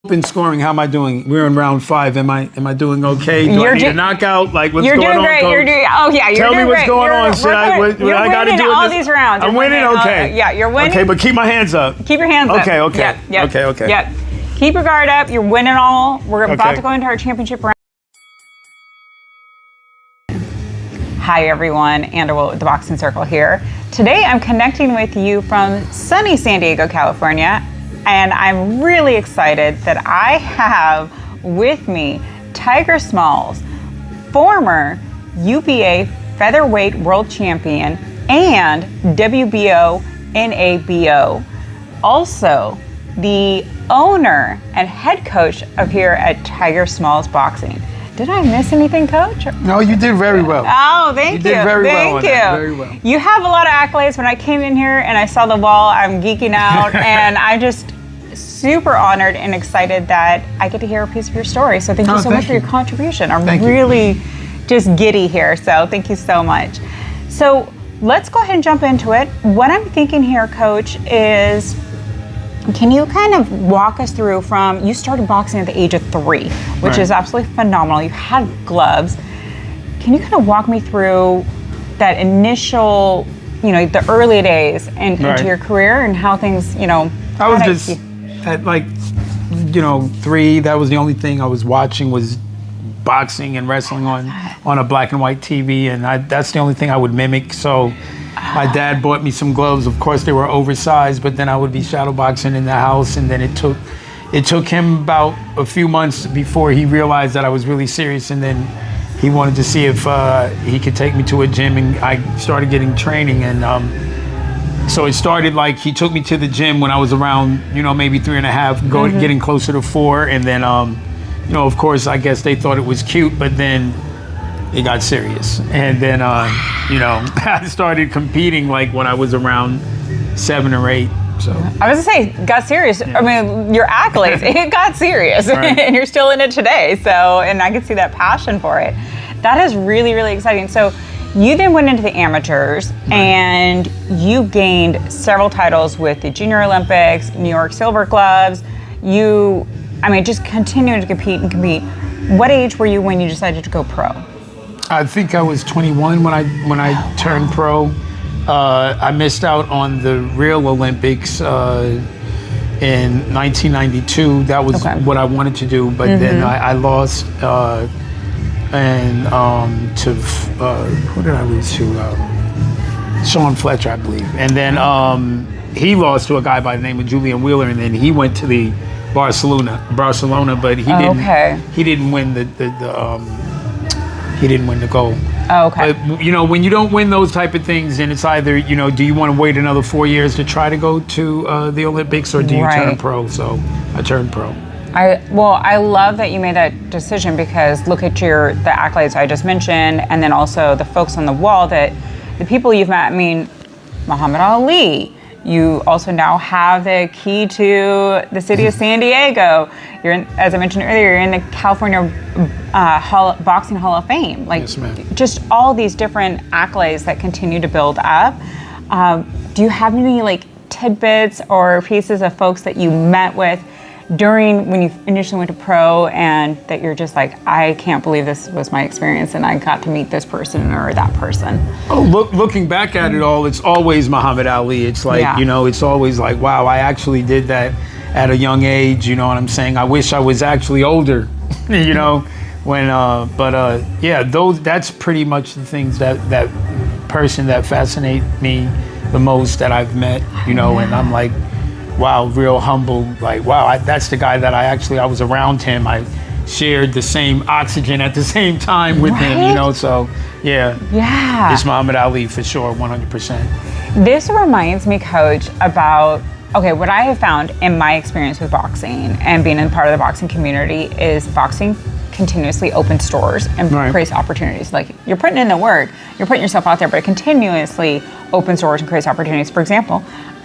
Open scoring, how am I doing? We're in round 5. Am I doing okay? Do I need a knockout? Like, what's going on? You're doing great. You're doing. Oh yeah, you're Tell doing me what's great. going on. What I got to do all these rounds. I'm winning. Okay. Yeah, you're winning. Okay, but keep my hands up. Keep your hands up. Okay. Yep. Okay. Yep. Keep your guard up. You're winning all. We're about to go into our championship round. Hi everyone, Andrew with the Boxing Circle here. Today I'm connecting with you from sunny San Diego, California, and I'm really excited that I have with me Tiger Smalls, former UBA Featherweight World Champion and WBO NABO. Also, the owner and head coach of here at Tiger Smalls Boxing. Did I miss anything, Coach? No, you did very well. Oh, thank you. You did very well. Thank you. Very well. You have a lot of accolades. When I came in here and I saw the wall, I'm geeking out, and I'm just super honored and excited that I get to hear a piece of your story. So thank you so much for your contribution. I'm really just giddy here, so thank you so much. So let's go ahead and jump into it. What I'm thinking here, Coach, is can you kind of walk us through from, you started boxing at the age of 3, which is absolutely phenomenal. You had gloves. Can you kind of walk me through that initial, the early days and into your career and how things, I was just at 3, that was the only thing I was watching was boxing and wrestling on a black and white TV, and that's the only thing I would mimic. So my dad bought me some gloves. Of course, they were oversized, but then I would be shadow boxing in the house, and then it took him about a few months before he realized that I was really serious, and then he wanted to see if he could take me to a gym, and I started getting training, and so it started like he took me to the gym when I was around, maybe 3.5, getting closer to 4, and then, of course, I guess they thought it was cute, but then it got serious. And then, I started competing like when I was around 7 or 8. So I was gonna say, got serious. Yeah. I mean, your accolades, it got serious, and you're still in it today. So, and I can see that passion for it. That is really, really exciting. So you then went into the amateurs and you gained several titles with the Junior Olympics, New York Silver Gloves. Just continuing to compete and compete. What age were you when you decided to go pro? I think I was 21 when I turned pro. I missed out on the real Olympics in 1992. That was what I wanted to do, but then I lost, to who did I lose to? Sean Fletcher, I believe. And then he lost to a guy by the name of Julian Wheeler, and then he went to the Barcelona, but he didn't. He didn't win he didn't win the gold. Oh, okay. But, when you don't win those type of things, and it's either, do you want to wait another 4 years to try to go to the Olympics, or do you turn pro? So I turned pro. I love that you made that decision, because look at the accolades I just mentioned, and then also the folks on the wall, that the people you've met. Muhammad Ali. You also now have the key to the city of San Diego. You're in, as I mentioned earlier, you're in the California Boxing Hall of Fame. Yes, ma'am. Just all these different accolades that continue to build up. Do you have any tidbits or pieces of folks that you met with during when you initially went to pro, and that you're just like, I can't believe this was my experience and I got to meet this person or that person? Looking back at it all, it's always Muhammad Ali. It's like, it's always like, wow, I actually did that at a young age, you know what I'm saying? I wish I was actually older, that's pretty much the things that person that fascinate me the most that I've met, and I'm like, wow, real humble, like, wow, that's the guy that I was around him. I shared the same oxygen at the same time with him, so yeah. It's Muhammad Ali for sure, 100%. This reminds me, Coach, about, what I have found in my experience with boxing and being a part of the boxing community is boxing continuously opens doors and creates opportunities. Like, you're putting in the work, you're putting yourself out there, but it continuously opens doors and creates opportunities. For example,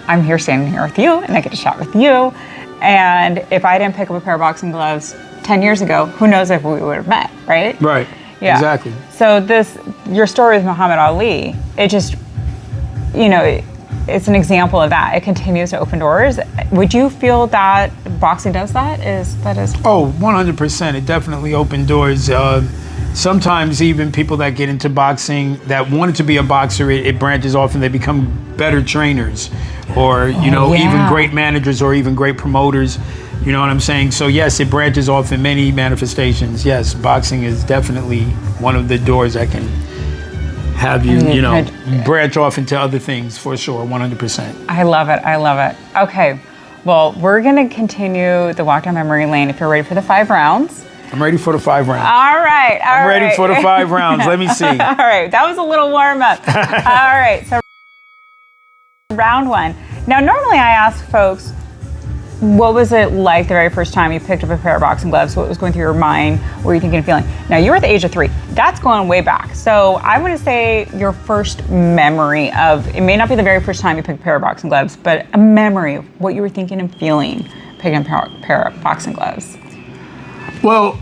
I'm here standing here with you, and I get to chat with you. And if I didn't pick up a pair of boxing gloves 10 years ago, who knows if we would have met, right? Right. Yeah. Exactly. So your story with Muhammad Ali, it just, it's an example of that. It continues to open doors. Would you feel that boxing does that? Oh, 100%. It definitely opened doors. Sometimes even people that get into boxing that wanted to be a boxer, it branches off and they become better trainers, or even great managers, or even great promoters. You know what I'm saying? So yes, it branches off in many manifestations. Yes, boxing is definitely one of the doors that can have you, branch off into other things, for sure, 100%. I love it. I love it. Okay, well, we're gonna continue the walk down memory lane if you're ready for the 5 rounds. I'm ready for the 5 rounds. All right. I'm ready for the 5 rounds. Let me see. All right, that was a little warm up. All right, so round 1. Now, normally I ask folks, what was it like the very first time you picked up a pair of boxing gloves? What was going through your mind? What were you thinking and feeling? Now, you were at the age of 3. That's going way back. So I want to say your first memory of, it may not be the very first time you picked a pair of boxing gloves, but a memory of what you were thinking and feeling picking up a pair of boxing gloves. Well,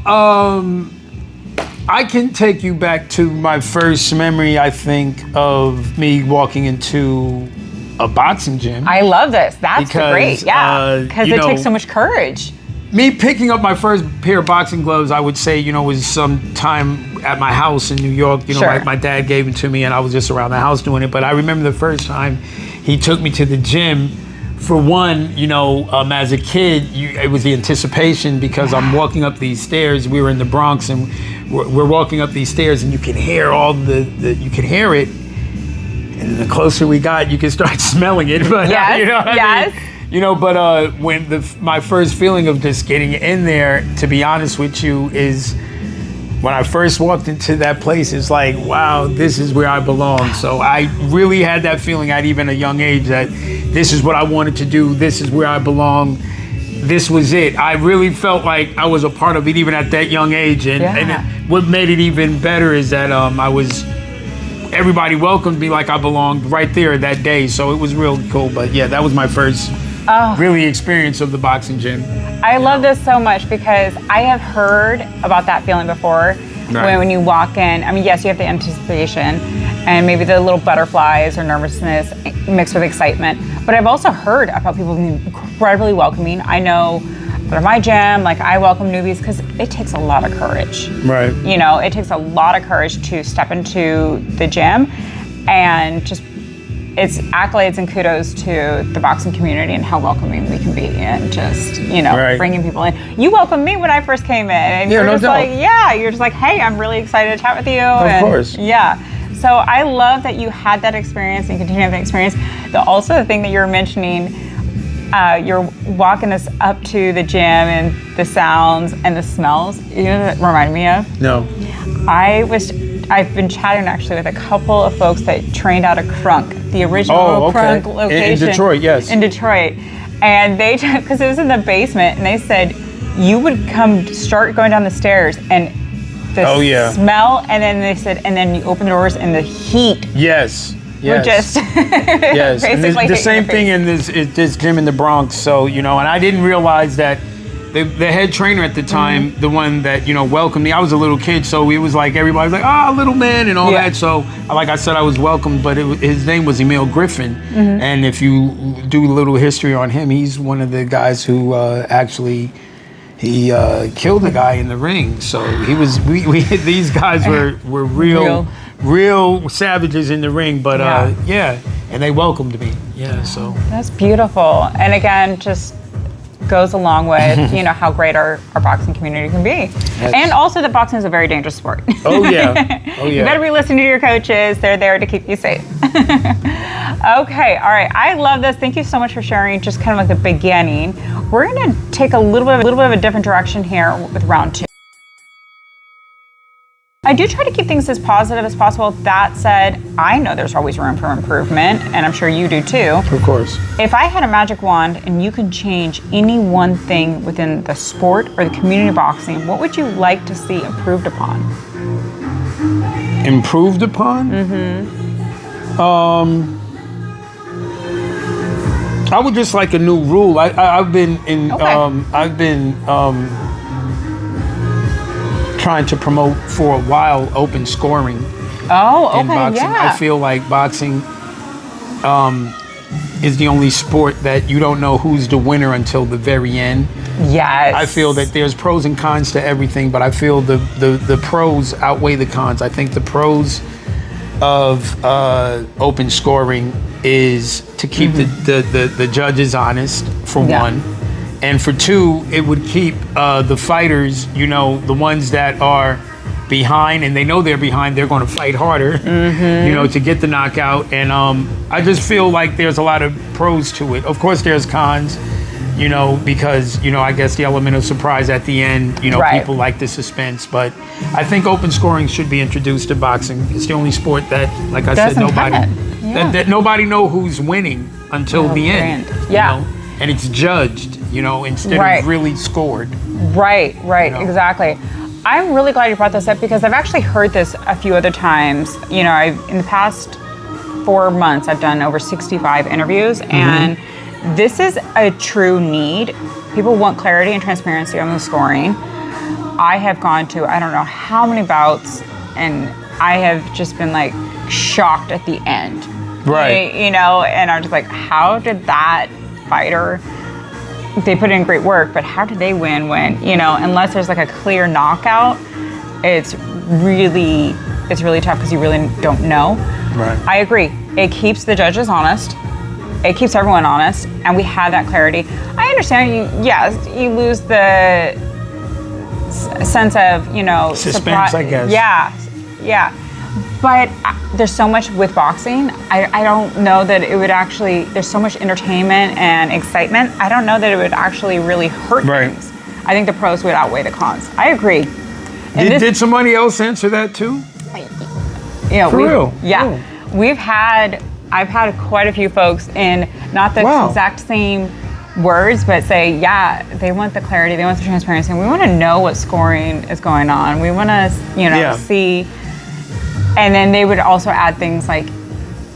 I can take you back to my first memory, I think, of me walking into a boxing gym. I love this. That's great. Yeah, because it takes so much courage. Me picking up my first pair of boxing gloves, I would say, was some time at my house in New York. Like my dad gave it to me, and I was just around the house doing it. But I remember the first time he took me to the gym. For one, as a kid, it was the anticipation, because I'm walking up these stairs. We were in the Bronx, and we're walking up these stairs, and you can hear you can hear it. And the closer we got, you can start smelling it. But yes, you know what I mean? But when my first feeling of just getting in there, to be honest with you, is when I first walked into that place, it's like, wow, this is where I belong. So I really had that feeling at even a young age that this is what I wanted to do. This is where I belong. This was it. I really felt like I was a part of it even at that young age. And what made it even better is that everybody welcomed me like I belonged right there that day. So it was real cool. But yeah, that was my first really experience of the boxing gym. I love this so much because I have heard about that feeling before. Right. When you walk in, I mean, yes, you have the anticipation and maybe the little butterflies or nervousness mixed with excitement. But I've also heard about people being incredibly welcoming. I know at my gym, like I welcome newbies because it takes a lot of courage. Right. It takes a lot of courage to step into the gym, and just it's accolades and kudos to the boxing community and how welcoming we can be, and just, bringing people in. You welcomed me when I first came in, and you're just like, hey, I'm really excited to chat with you. Of course. Yeah. So I love that you had that experience and continue to have that experience. Also, the thing that you were mentioning, you're walking us up to the gym and the sounds and the smells. You know what that reminded me of? No. I've been chatting actually with a couple of folks that trained out of Crunk, the original Crunk location. In Detroit, yes. In Detroit. And they, because it was in the basement, and they said you would start going down the stairs and the smell, and then they said, and then you open the doors and the heat. Yes. Would just yes. And the same thing in this gym in the Bronx. So, and I didn't realize that the head trainer at the time, the one that, welcomed me, I was a little kid, so it was like everybody was like, little man and all that. So, like I said, I was welcomed, but his name was Emil Griffin. And if you do a little history on him, he's one of the guys who actually, he killed a guy in the ring. So he was, these guys were real savages in the ring, but and they welcomed me. Yeah, so. That's beautiful. And again, just goes along with how great our boxing community can be. Yes. And also that boxing is a very dangerous sport. Oh yeah. You better be listening to your coaches. They're there to keep you safe. Okay, all right. I love this. Thank you so much for sharing just kind of like the beginning. We're gonna take a little bit of a different direction here with round 2. I do try to keep things as positive as possible. That said, I know there's always room for improvement, and I'm sure you do too. Of course. If I had a magic wand and you could change any one thing within the sport or the community of boxing, what would you like to see improved upon? Improved upon? I would just like a new rule. I've been trying to promote for a while open scoring. Oh, okay, in boxing. yeah. I feel like boxing is the only sport that you don't know who's the winner until the very end. Yes. I feel that there's pros and cons to everything, but I feel the pros outweigh the cons. I think the pros of open scoring is to keep the judges honest, for one. And for two, it would keep the fighters, the ones that are behind and they know they're behind, they're going to fight harder, to get the knockout. And I just feel like there's a lot of pros to it. Of course, there's cons, because, I guess the element of surprise at the end, people like the suspense. But I think open scoring should be introduced to boxing. It's the only sport that, like I said, that nobody know who's winning until the end. And it's judged, instead of really scored. Right, exactly. I'm really glad you brought this up because I've actually heard this a few other times. In the past 4 months, I've done over 65 interviews, and this is a true need. People want clarity and transparency on the scoring. I have gone to, I don't know how many bouts, and I have just been like shocked at the end. Right. And I'm just like, how did that fighter, they put in great work, but how did they win when, unless there's like a clear knockout, it's really tough because you really don't know. Right. I agree. It keeps the judges honest. It keeps everyone honest, and we have that clarity. I understand you lose the sense of, suspense, I guess. Yeah. But there's so much with boxing. I don't know that it would actually, there's so much entertainment and excitement. I don't know that it would actually really hurt things. I think the pros would outweigh the cons. I agree. Did somebody else answer that too? For real? Yeah. Oh. I've had quite a few folks in not the exact same words, but say, they want the clarity, they want the transparency, and we want to know what scoring is going on. We want to, see. And then they would also add things like,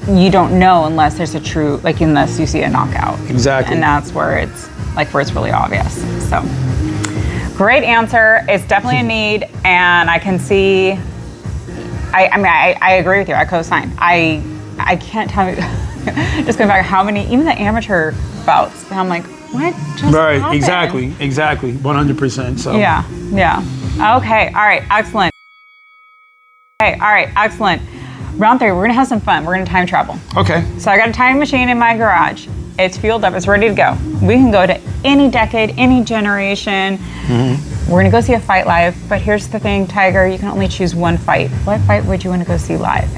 you don't know unless there's unless you see a knockout. Exactly. And that's where it's really obvious. So, great answer. It's definitely a need, and I can see, I agree with you. I co-sign. I can't tell you, just going back how many, even the amateur bouts, and I'm like, what just happened? Exactly, 100%. So. Yeah. Okay, all right, excellent. Round 3, we're gonna have some fun. We're gonna time travel. Okay. So I got a time machine in my garage. It's fueled up, it's ready to go. We can go to any decade, any generation. We're gonna go see a fight live, but here's the thing, Tiger, you can only choose one fight. What fight would you wanna go see live?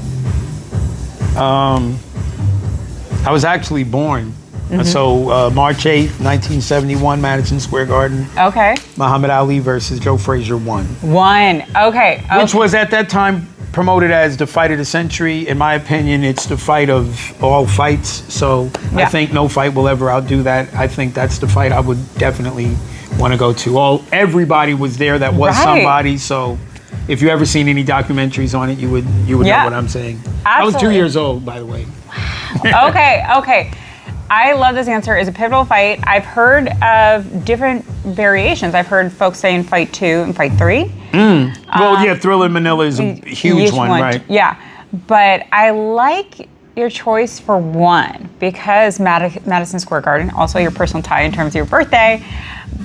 I was actually born. So March 8th, 1971, Madison Square Garden. Okay. Muhammad Ali versus Joe Frazier won. Okay. Which was at that time promoted as the fight of the century. In my opinion, it's the fight of all fights. So I think no fight will ever outdo that. I think that's the fight I would definitely want to go to. Everybody was there that was somebody. So if you ever seen any documentaries on it, you would know what I'm saying. Absolutely. I was 2 years old, by the way. Okay. I love this answer. It's a pivotal fight. I've heard of different variations. I've heard folks saying fight 2 and fight 3. Thriller in Manila is a huge one, right? Yeah, but I like your choice for 1 because Madison Square Garden, also your personal tie in terms of your birthday,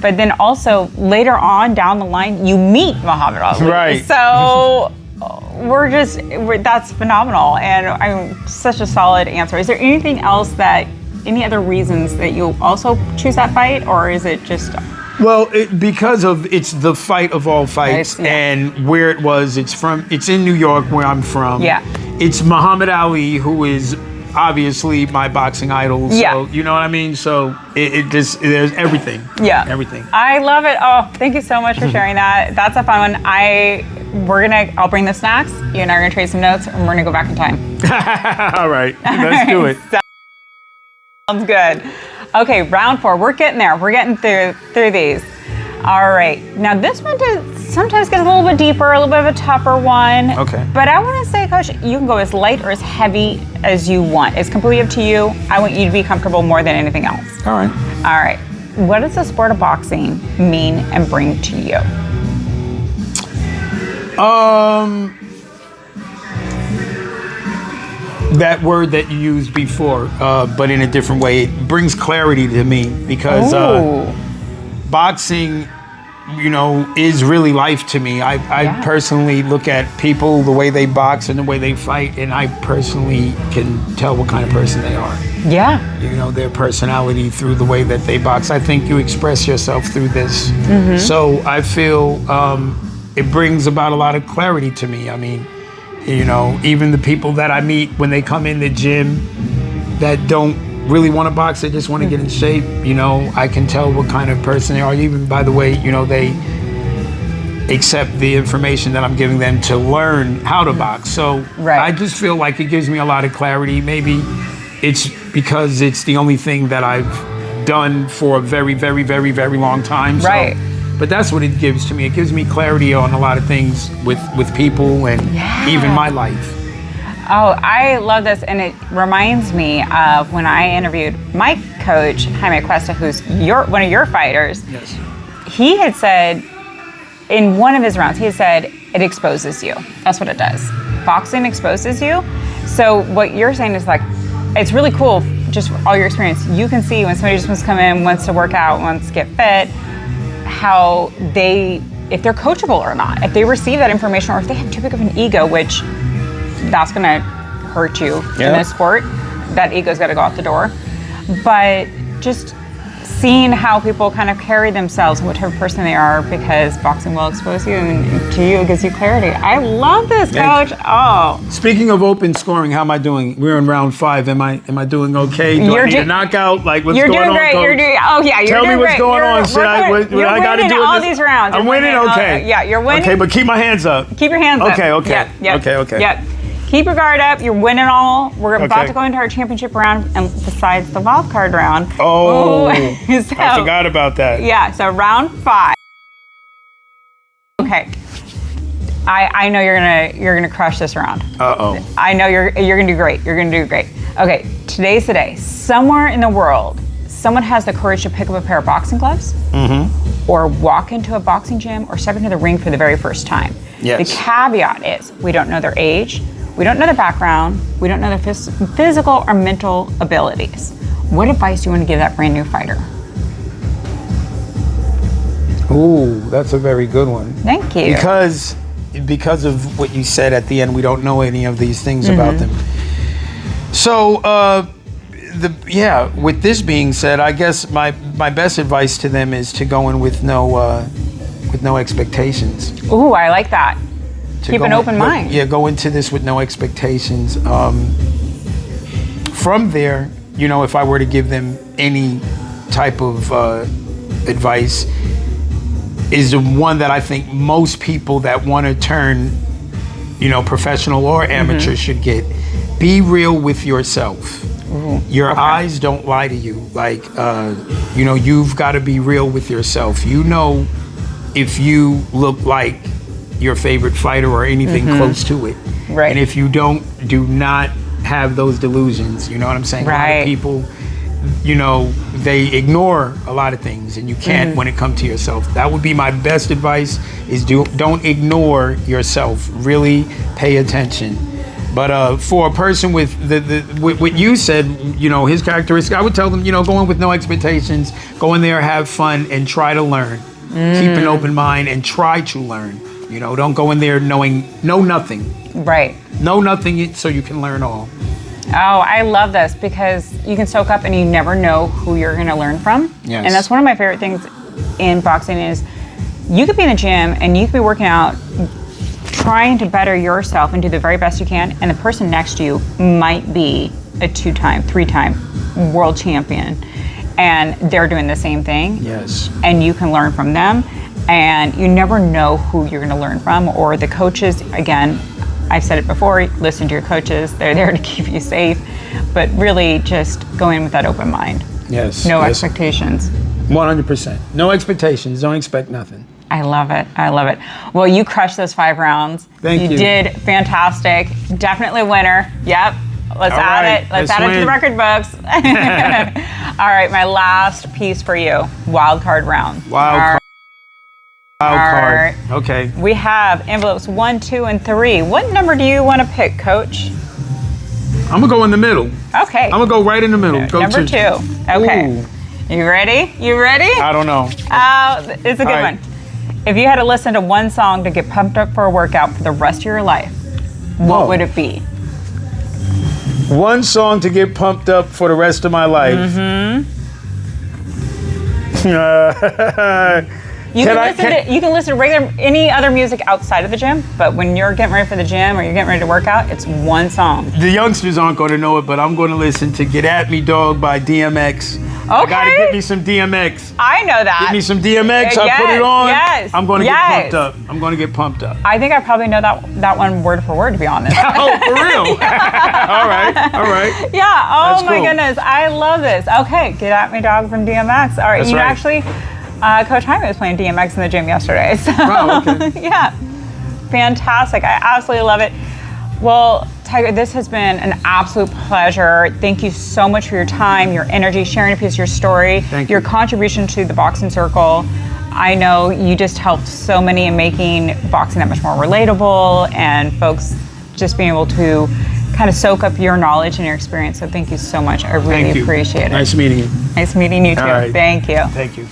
but then also later on down the line, you meet Muhammad Ali. Right. So that's phenomenal, and such a solid answer. Is there anything else any other reasons that you also choose that fight, or is it just? Well, because it's the fight of all fights, and where it was, it's in New York, where I'm from. Yeah. It's Muhammad Ali, who is obviously my boxing idol. So, you know what I mean? So there's everything. Yeah. Everything. I love it. Oh, thank you so much for sharing that. That's a fun one. I'll bring the snacks. You and I are gonna trade some notes, and we're gonna go back in time. All right. Let's do it. Sounds good. Okay, round 4. We're getting there. We're getting through these. All right. Now this one sometimes gets a little bit deeper, a little bit of a tougher one. Okay. But I want to say, Coach, you can go as light or as heavy as you want. It's completely up to you. I want you to be comfortable more than anything else. All right. All right. What does the sport of boxing mean and bring to you? that word that you used before, but in a different way. It brings clarity to me because boxing, is really life to me. I personally look at people, the way they box and the way they fight, and I personally can tell what kind of person they are. Yeah. Their personality through the way that they box. I think you express yourself through this. So I feel it brings about a lot of clarity to me. I mean, even the people that I meet when they come in the gym that don't really want to box, they just want to get in shape, I can tell what kind of person they are. Even by the way, they accept the information that I'm giving them to learn how to box. So I just feel like it gives me a lot of clarity. Maybe it's because it's the only thing that I've done for a very, very, very, very long time. So, but that's what it gives to me. It gives me clarity on a lot of things with people and even my life. Oh, I love this, and it reminds me of when I interviewed my coach, Jaime Cuesta, who's one of your fighters. Yes. He had said, in one of his rounds, he had said, it exposes you. That's what it does. Boxing exposes you. So what you're saying is like, it's really cool, just all your experience. You can see when somebody just wants to come in, wants to work out, wants to get fit, how if they're coachable or not, if they receive that information, or if they have too big of an ego, which that's going to hurt you in this sport. That ego's got to go out the door. But just seeing how people kind of carry themselves and what type of person they are, because boxing will expose you, and to you it gives you clarity. I love this, Coach. Oh. Speaking of open scoring, how am I doing? We're in round 5. Am I doing okay? Do I need a knockout? Like, what's going on? You're doing great. You're doing. Oh yeah, you're Tell doing me what's great. going on. Should I? What I got to do? All these rounds. I'm winning. Okay. Yeah, you're winning. Okay, but keep my hands up. Keep your hands up. Okay. Okay. Yep. Okay. Yep. Keep your guard up. You're winning all. We're about to go into our championship round, and besides the wild card round. Oh, I forgot about that. Yeah. So round 5. Okay. I know you're gonna crush this round. I know you're gonna do great. You're gonna do great. Okay. Today's the day. Somewhere in the world, someone has the courage to pick up a pair of boxing gloves, or walk into a boxing gym, or step into the ring for the very first time. Yes. The caveat is we don't know their age. We don't know their background. We don't know their physical or mental abilities. What advice do you want to give that brand new fighter? Ooh, that's a very good one. Thank you. Because of what you said at the end, we don't know any of these things about them. So, with this being said, I guess my best advice to them is to go in with no expectations. Ooh, I like that. Keep an open mind. Go into this with no expectations. From there, if I were to give them any type of advice, is the one that I think most people that want to turn, professional or amateur should get. Be real with yourself. Your eyes don't lie to you. Like, you've got to be real with yourself. If you look like your favorite fighter or anything close to it. Right. And if you do not have those delusions, you know what I'm saying? Right. A lot of people, they ignore a lot of things, and you can't when it comes to yourself. That would be my best advice, is don't ignore yourself. Really pay attention. But for a person with what you said, his characteristics, I would tell them, go in with no expectations, go in there, have fun, and try to learn. Keep an open mind and try to learn. Don't go in there know nothing. Right. Know nothing so you can learn all. Oh, I love this, because you can soak up and you never know who you're going to learn from. Yes. And that's one of my favorite things in boxing is you could be in the gym and you could be working out, trying to better yourself and do the very best you can, and the person next to you might be a 2-time, 3-time world champion, and they're doing the same thing. Yes. And you can learn from them, and you never know who you're going to learn from. Or the coaches, again, I've said it before, listen to your coaches. They're there to keep you safe, but really just go in with that open mind. Yes. No expectations. 100%. No expectations. Don't expect nothing. I love it. I love it. Well, you crushed those 5 rounds. Thank you. You did fantastic. Definitely winner. Yep. Let's add it. Let's add it to the record books. All right, my last piece for you. Wild card round. Wild card. Okay. We have envelopes 1, 2, and 3. What number do you want to pick, Coach? I'm gonna go in the middle. Okay. I'm gonna go right in the middle. Go Number 2. Okay. Ooh. You ready? You ready? I don't know. It's a good one. If you had to listen to one song to get pumped up for a workout for the rest of your life, what would it be? One song to get pumped up for the rest of my life. You can listen to regular any other music outside of the gym, but when you're getting ready for the gym or you're getting ready to work out, it's one song. The youngsters aren't going to know it, but I'm going to listen to "Get At Me Dog" by DMX. Okay. I gotta get me some DMX. I know that. Get me some DMX. I put it on. Yes. I'm going to get pumped up. I'm going to get pumped up. I think I probably know that one word for word, to be honest. Oh, for real? All right. Yeah. Oh That's my cool. goodness, I love this. Okay, "Get At Me Dog" from DMX. All right. That's you right. actually, Coach Jaime was playing DMX in the gym yesterday. So Wow, okay. yeah, fantastic. I absolutely love it. Well, Tiger, this has been an absolute pleasure. Thank you so much for your time, your energy, sharing a piece of your story, your contribution to the boxing circle. I know you just helped so many in making boxing that much more relatable and folks just being able to kind of soak up your knowledge and your experience. So thank you so much. I really appreciate it. Nice meeting you. Nice meeting you too. All right. Thank you. Thank you.